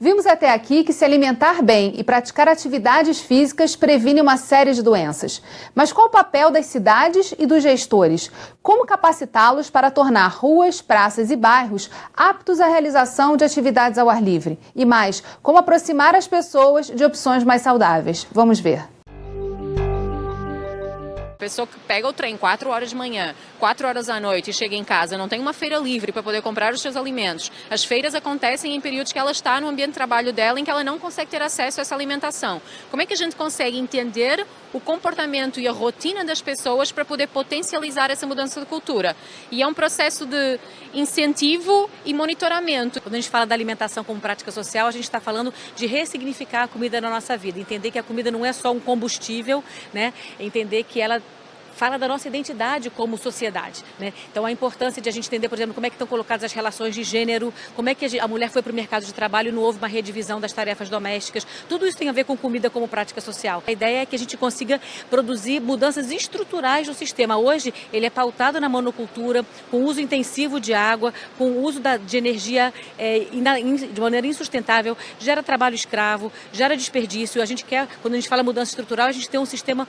Vimos até aqui que se alimentar bem e praticar atividades físicas previne uma série de doenças. Mas qual o papel das cidades e dos gestores? Como capacitá-los para tornar ruas, praças e bairros aptos à realização de atividades ao ar livre? E mais, como aproximar as pessoas de opções mais saudáveis? Vamos ver. A pessoa que pega o trem 4 horas de manhã, 4 horas à noite e chega em casa, não tem uma feira livre para poder comprar os seus alimentos. As feiras acontecem em períodos que ela está no ambiente de trabalho dela em que ela não consegue ter acesso a essa alimentação. Como é que a gente consegue entender o comportamento e a rotina das pessoas para poder potencializar essa mudança de cultura? E é um processo de incentivo e monitoramento. Quando a gente fala da alimentação como prática social, a gente está falando de ressignificar a comida na nossa vida, entender que a comida não é só um combustível, né? Entender que ela fala da nossa identidade como sociedade, né? Então a importância de a gente entender, por exemplo, como é que estão colocadas as relações de gênero, como é que a mulher foi para o mercado de trabalho e não houve uma redivisão das tarefas domésticas. Tudo isso tem a ver com comida como prática social. A ideia é que a gente consiga produzir mudanças estruturais no sistema. Hoje ele é pautado na monocultura, com uso intensivo de água, com o uso de energia de maneira insustentável, gera trabalho escravo, gera desperdício. A gente quer, quando a gente fala mudança estrutural, a gente tem um sistema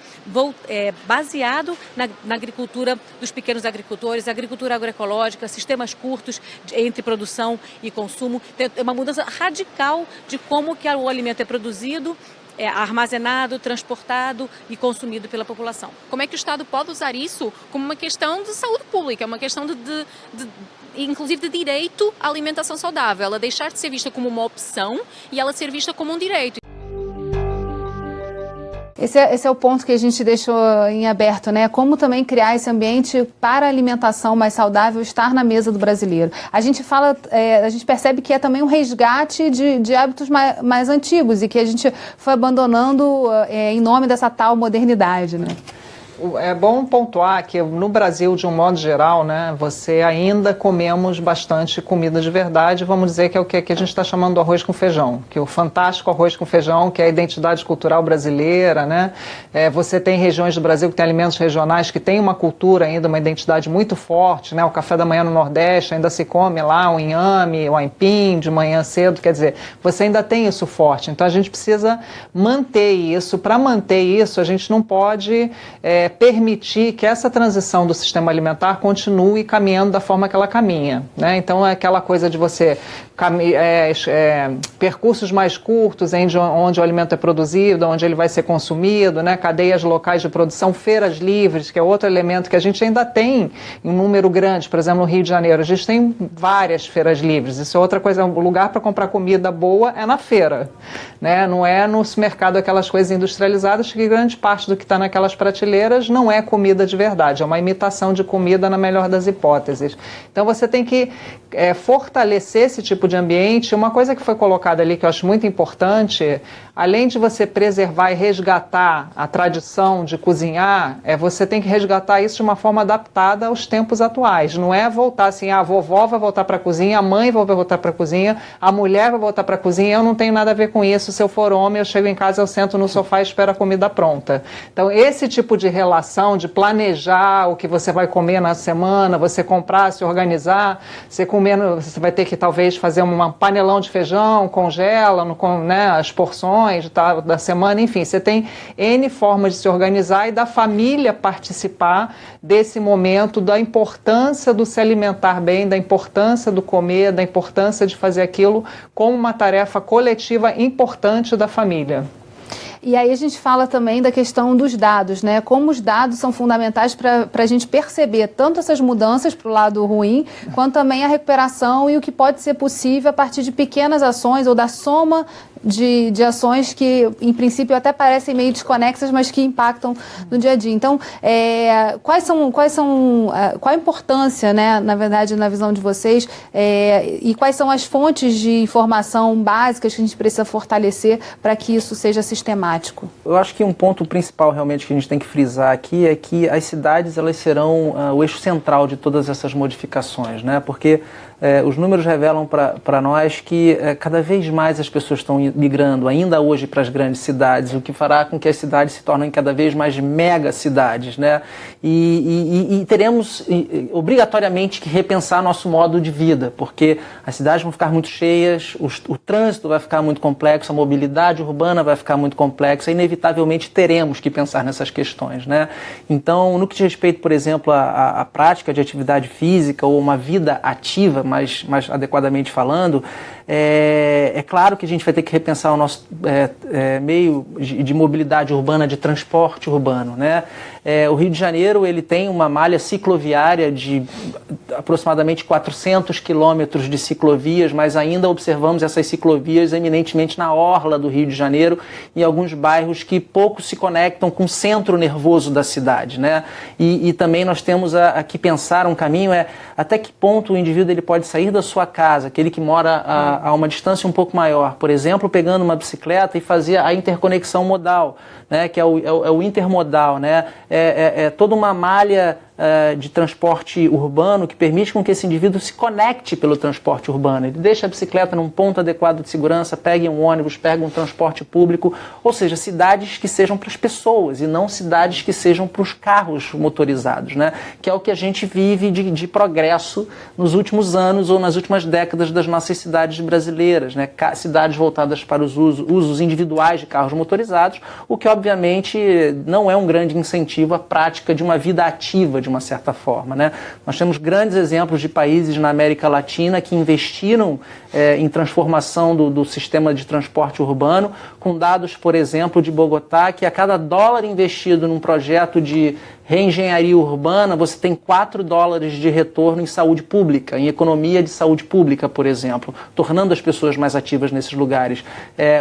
baseado na agricultura dos pequenos agricultores, agricultura agroecológica, sistemas curtos entre produção e consumo. Tem uma mudança radical de como que o alimento é produzido, armazenado, transportado e consumido pela população. Como é que o Estado pode usar isso como uma questão de saúde pública, uma questão inclusive de direito à alimentação saudável, ela deixar de ser vista como uma opção e ela ser vista como um direito. Esse é o ponto que a gente deixou em aberto, né? Como também criar esse ambiente para a alimentação mais saudável estar na mesa do brasileiro. A gente percebe que é também um resgate de hábitos mais antigos e que a gente foi abandonando em nome dessa tal modernidade, né? É bom pontuar que no Brasil, de um modo geral, né, você ainda comemos bastante comida de verdade, vamos dizer que é o que a gente está chamando de arroz com feijão, que é o fantástico arroz com feijão, que é a identidade cultural brasileira, né? Você tem regiões do Brasil que tem alimentos regionais que têm uma cultura ainda, uma identidade muito forte, né? O café da manhã no Nordeste ainda se come lá o inhame, o aipim de manhã cedo, quer dizer, você ainda tem isso forte, então a gente precisa manter isso. Para manter isso, a gente não pode permitir que essa transição do sistema alimentar continue caminhando da forma que ela caminha, né? Então é aquela coisa de você percursos mais curtos onde o alimento é produzido, onde ele vai ser consumido, né? Cadeias locais de produção, feiras livres, que é outro elemento que a gente ainda tem em um número grande. Por exemplo, no Rio de Janeiro, a gente tem várias feiras livres. Isso é outra coisa, o lugar para comprar comida boa é na feira, né? Não é no supermercado aquelas coisas industrializadas que grande parte do que está naquelas prateleiras não é comida de verdade, é uma imitação de comida na melhor das hipóteses. Então você tem que fortalecer esse tipo de ambiente. Uma coisa que foi colocada ali que eu acho muito importante, além de você preservar e resgatar a tradição de cozinhar, você tem que resgatar isso de uma forma adaptada aos tempos atuais. Não é voltar assim, a vovó vai voltar para a cozinha, a mãe vai voltar para a cozinha, a mulher vai voltar para a cozinha, eu não tenho nada a ver com isso. Se eu for homem, eu chego em casa, eu sento no sofá e espero a comida pronta. Então esse tipo de relação, de planejar o que você vai comer na semana, você comprar, se organizar, você vai ter que talvez fazer um panelão de feijão, congela, né, as porções da semana, enfim, você tem N formas de se organizar e da família participar desse momento, da importância do se alimentar bem, da importância do comer, da importância de fazer aquilo como uma tarefa coletiva importante da família. E aí a gente fala também da questão dos dados, né? Como os dados são fundamentais para a gente perceber tanto essas mudanças para o lado ruim, quanto também a recuperação e o que pode ser possível a partir de pequenas ações ou da soma de ações que, em princípio, até parecem meio desconexas, mas que impactam no dia a dia. Então, qual a importância, né, na verdade, na visão de vocês, e quais são as fontes de informação básicas que a gente precisa fortalecer para que isso seja sistemático? climático? Eu acho que um ponto principal realmente que a gente tem que frisar aqui é que as cidades elas serão o eixo central de todas essas modificações, né? Porque os números revelam para nós que cada vez mais as pessoas estão migrando ainda hoje para as grandes cidades, o que fará com que as cidades se tornem cada vez mais mega cidades, né? E teremos obrigatoriamente que repensar nosso modo de vida, porque as cidades vão ficar muito cheias, o trânsito vai ficar muito complexo, a mobilidade urbana vai ficar muito complexa e inevitavelmente teremos que pensar nessas questões, né? Então, no que diz respeito, por exemplo, à prática de atividade física ou uma vida ativa, mais adequadamente falando, é claro que a gente vai ter que repensar o nosso meio de mobilidade urbana, de transporte urbano, né? O Rio de Janeiro ele tem uma malha cicloviária de aproximadamente 400 quilômetros de ciclovias, mas ainda observamos essas ciclovias eminentemente na orla do Rio de Janeiro, em alguns bairros que pouco se conectam com o centro nervoso da cidade, né? E também nós temos que pensar um caminho, até que ponto o indivíduo ele pode sair da sua casa, aquele que mora a uma distância um pouco maior, por exemplo, pegando uma bicicleta e fazer a interconexão modal, né? Que é o intermodal, né? É toda uma malha de transporte urbano que permite com que esse indivíduo se conecte pelo transporte urbano. Ele deixa a bicicleta num ponto adequado de segurança, pegue um ônibus, pegue um transporte público, ou seja, cidades que sejam para as pessoas e não cidades que sejam para os carros motorizados, né? Que é o que a gente vive de progresso nos últimos anos ou nas últimas décadas das nossas cidades brasileiras, né? Cidades voltadas para os usos individuais de carros motorizados, o que obviamente não é um grande incentivo à prática de uma vida ativa, de uma certa forma, né? Nós temos grandes exemplos de países na América Latina que investiram em transformação do sistema de transporte urbano, com dados, por exemplo, de Bogotá, que a cada dólar investido num projeto de reengenharia urbana, você tem $4 de retorno em saúde pública, em economia de saúde pública, por exemplo, tornando as pessoas mais ativas nesses lugares.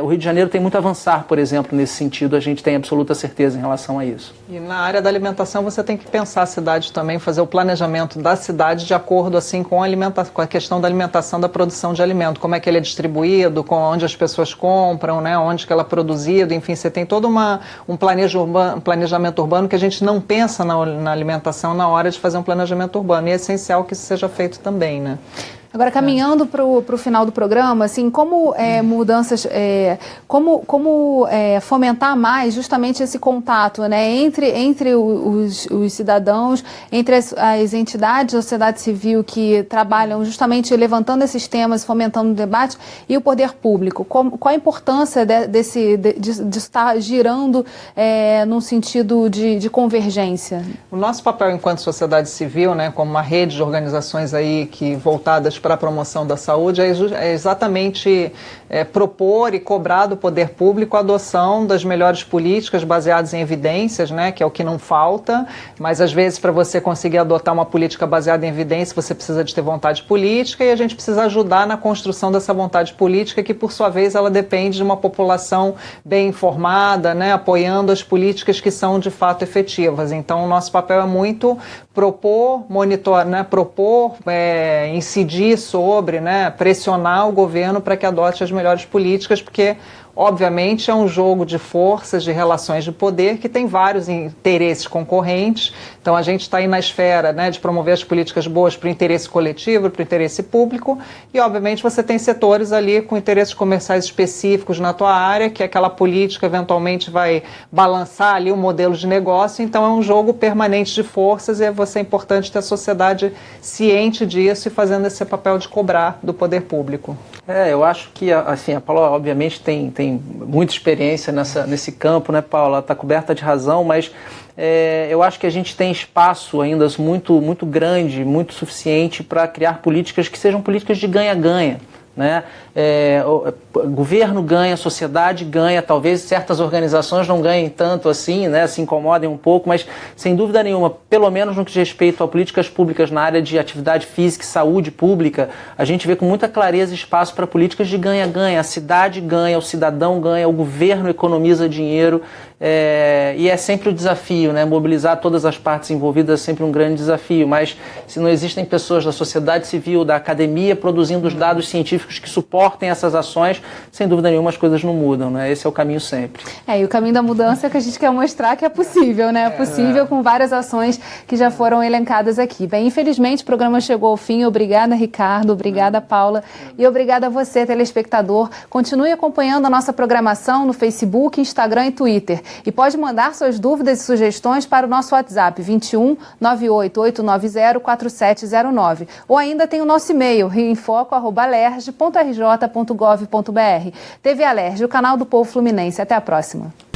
O Rio de Janeiro tem muito a avançar, por exemplo, nesse sentido, a gente tem absoluta certeza em relação a isso. E na área da alimentação você tem que pensar a cidade também, fazer o planejamento da cidade de acordo assim, com a questão da alimentação, da produção de alimento, como é que ele é distribuído, onde as pessoas compram, né, onde que ela é produzido, enfim, você tem todo um planejamento urbano que a gente não pensa na alimentação na hora de fazer um planejamento urbano, e é essencial que isso seja feito também, né? Agora, caminhando para o final do programa, assim, como mudanças, como fomentar mais justamente esse contato, né, entre os cidadãos, entre as entidades da sociedade civil que trabalham justamente levantando esses temas, fomentando o debate, e o poder público? Qual a importância de estar girando num sentido de convergência? O nosso papel enquanto sociedade civil, né, como uma rede de organizações aí voltadas para a promoção da saúde, é exatamente propor e cobrar do poder público a adoção das melhores políticas baseadas em evidências, né, que é o que não falta, mas às vezes para você conseguir adotar uma política baseada em evidência, você precisa de ter vontade política, e a gente precisa ajudar na construção dessa vontade política, que por sua vez ela depende de uma população bem informada, né, apoiando as políticas que são de fato efetivas. Então o nosso papel é muito propor, monitorar, né, incidir sobre, né, pressionar o governo para que adote as melhores políticas, porque obviamente é um jogo de forças, de relações de poder que tem vários interesses concorrentes. Então a gente está aí na esfera, né, de promover as políticas boas para o interesse coletivo, para o interesse público, e obviamente você tem setores ali com interesses comerciais específicos na tua área, que aquela política eventualmente vai balançar ali o modelo de negócio. Então é um jogo permanente de forças, e é importante ter a sociedade ciente disso e fazendo esse papel de cobrar do poder público. Eu acho que assim, a Paula obviamente tem muita experiência nesse campo, né, Paula? Ela está coberta de razão, mas eu acho que a gente tem espaço ainda muito, muito grande, muito suficiente para criar políticas que sejam políticas de ganha-ganha, né? O governo ganha, a sociedade ganha, talvez certas organizações não ganhem tanto assim, né, se incomodem um pouco, mas sem dúvida nenhuma, pelo menos no que diz respeito a políticas públicas na área de atividade física e saúde pública, a gente vê com muita clareza espaço para políticas de ganha-ganha. A cidade ganha, o cidadão ganha, o governo economiza dinheiro, e é sempre o desafio, né? Mobilizar todas as partes envolvidas é sempre um grande desafio, mas se não existem pessoas da sociedade civil, da academia produzindo os dados científicos específicos que suportem essas ações, sem dúvida nenhuma as coisas não mudam, né? Esse é o caminho sempre. E o caminho da mudança é que a gente quer mostrar que é possível, né? É possível com várias ações que já foram elencadas aqui. Bem, infelizmente o programa chegou ao fim. Obrigada, Ricardo. Obrigada, Paula. E obrigada a você, telespectador. Continue acompanhando a nossa programação no Facebook, Instagram e Twitter. E pode mandar suas dúvidas e sugestões para o nosso WhatsApp 21 98890 4709. Ou ainda tem o nosso e-mail rioemfoco@alerj.rj.gov.br. TV Alerj, o canal do povo fluminense. Até a próxima.